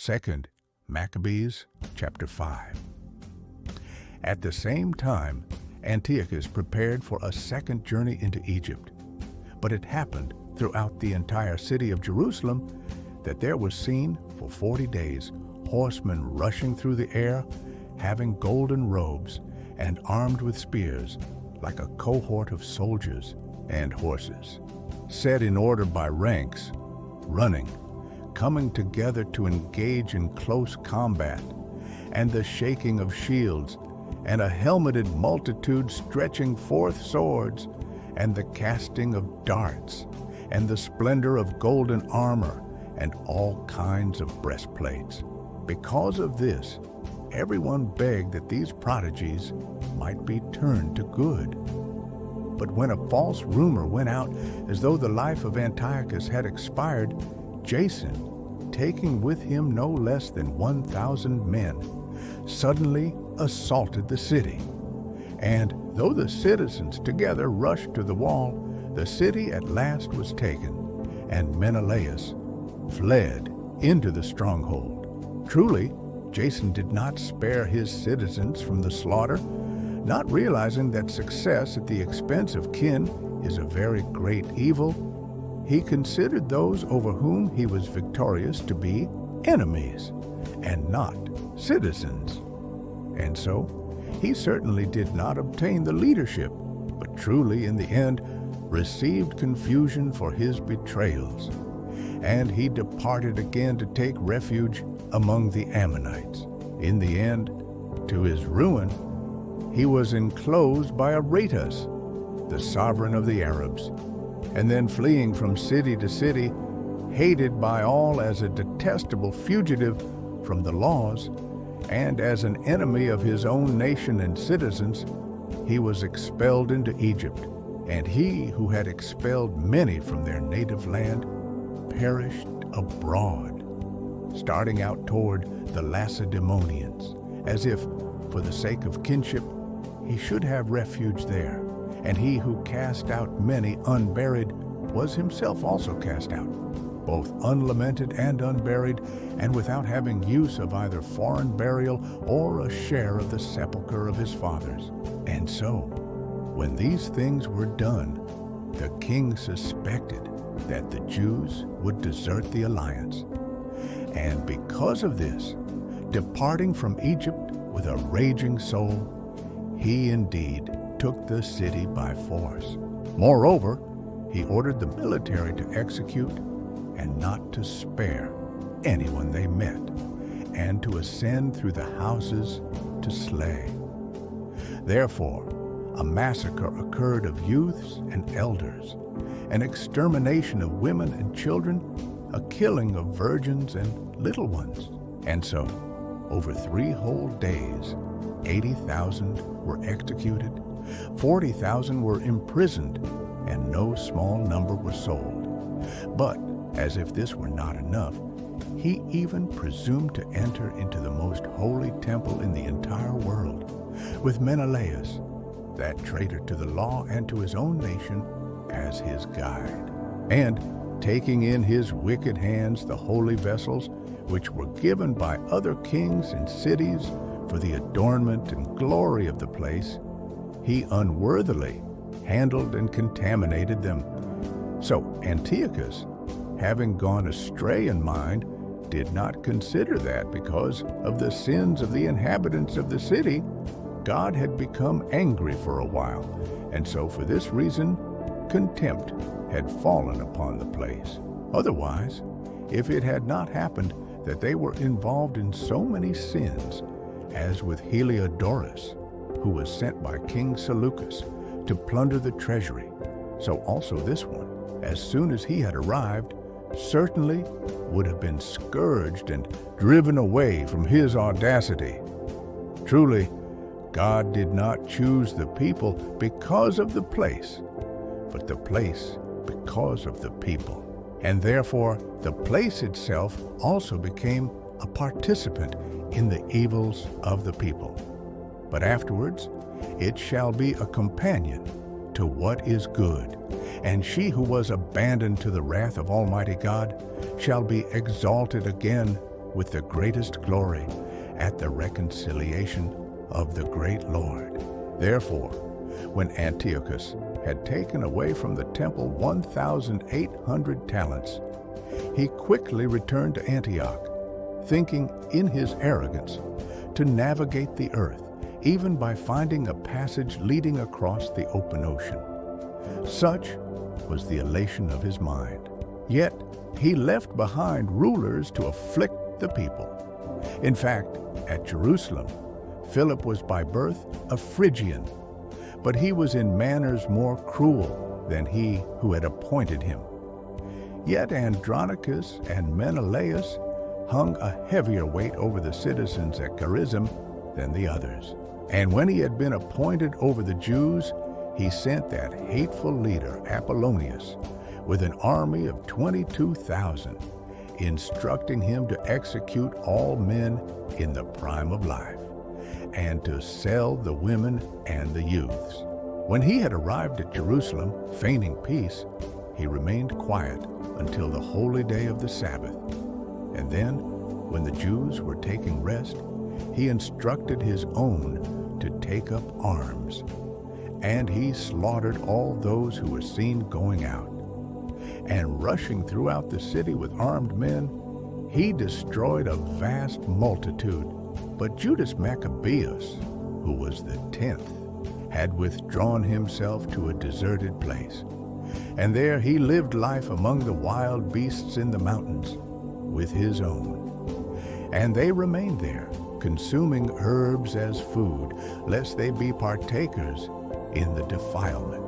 2 Maccabees chapter 5. At the same time, Antiochus prepared for a second journey into Egypt. But it happened throughout the entire city of Jerusalem that there was seen for 40 days horsemen rushing through the air, having golden robes and armed with spears, like a cohort of soldiers and horses, set in order by ranks, running, coming together to engage in close combat, and the shaking of shields, and a helmeted multitude stretching forth swords, and the casting of darts, and the splendor of golden armor, and all kinds of breastplates. Because of this, everyone begged that these prodigies might be turned to good. But when a false rumor went out as though the life of Antiochus had expired, Jason, taking with him no less than 1,000 men, suddenly assaulted the city. And though the citizens together rushed to the wall, the city at last was taken, and Menelaus fled into the stronghold. Truly, Jason did not spare his citizens from the slaughter, not realizing that success at the expense of kin is a very great evil. He considered those over whom he was victorious to be enemies and not citizens. And so, he certainly did not obtain the leadership, but truly in the end received confusion for his betrayals. And he departed again to take refuge among the Ammonites. In the end, to his ruin, he was enclosed by Aretas, the sovereign of the Arabs, and then fleeing from city to city, hated by all as a detestable fugitive from the laws, and as an enemy of his own nation and citizens, he was expelled into Egypt. And he who had expelled many from their native land perished abroad, starting out toward the Lacedaemonians, as if, for the sake of kinship, he should have refuge there. And he who cast out many unburied was himself also cast out, both unlamented and unburied, and without having use of either foreign burial or a share of the sepulcher of his fathers. And so, when these things were done, the king suspected that the Jews would desert the alliance. And because of this, departing from Egypt with a raging soul, he indeed took the city by force. Moreover, he ordered the military to execute and not to spare anyone they met, and to ascend through the houses to slay. Therefore, a massacre occurred of youths and elders, an extermination of women and children, a killing of virgins and little ones. And so, over 3 whole days, 80,000 were executed, 40,000 were imprisoned, and no small number were sold. But, as if this were not enough, he even presumed to enter into the most holy temple in the entire world, with Menelaus, that traitor to the law and to his own nation, as his guide. And, taking in his wicked hands the holy vessels, which were given by other kings and cities for the adornment and glory of the place, he unworthily handled and contaminated them. So Antiochus, having gone astray in mind, did not consider that because of the sins of the inhabitants of the city, God had become angry for a while, and so for this reason, contempt had fallen upon the place. Otherwise, if it had not happened that they were involved in so many sins, as with Heliodorus, who was sent by King Seleucus to plunder the treasury, so also this one, as soon as he had arrived, certainly would have been scourged and driven away from his audacity. Truly, God did not choose the people because of the place, but the place because of the people. And therefore, the place itself also became a participant in the evils of the people. But afterwards, it shall be a companion to what is good, and she who was abandoned to the wrath of Almighty God shall be exalted again with the greatest glory at the reconciliation of the great Lord. Therefore, when Antiochus had taken away from the temple 1,800 talents, he quickly returned to Antioch, thinking in his arrogance to navigate the earth, even by finding a passage leading across the open ocean. Such was the elation of his mind. Yet he left behind rulers to afflict the people. In fact, at Jerusalem, Philip was by birth a Phrygian, but he was in manners more cruel than he who had appointed him. Yet Andronicus and Menelaus hung a heavier weight over the citizens at Chorazin than the others. And when he had been appointed over the Jews, he sent that hateful leader Apollonius with an army of 22,000, instructing him to execute all men in the prime of life, and to sell the women and the youths. When he had arrived at Jerusalem, feigning peace, he remained quiet until the holy day of the Sabbath. And then, when the Jews were taking rest, he instructed his own to take up arms. And he slaughtered all those who were seen going out. And rushing throughout the city with armed men, he destroyed a vast multitude. But Judas Maccabeus, who was the 10th, had withdrawn himself to a deserted place. And there he lived life among the wild beasts in the mountains with his own. And they remained there, consuming herbs as food, lest they be partakers in the defilement.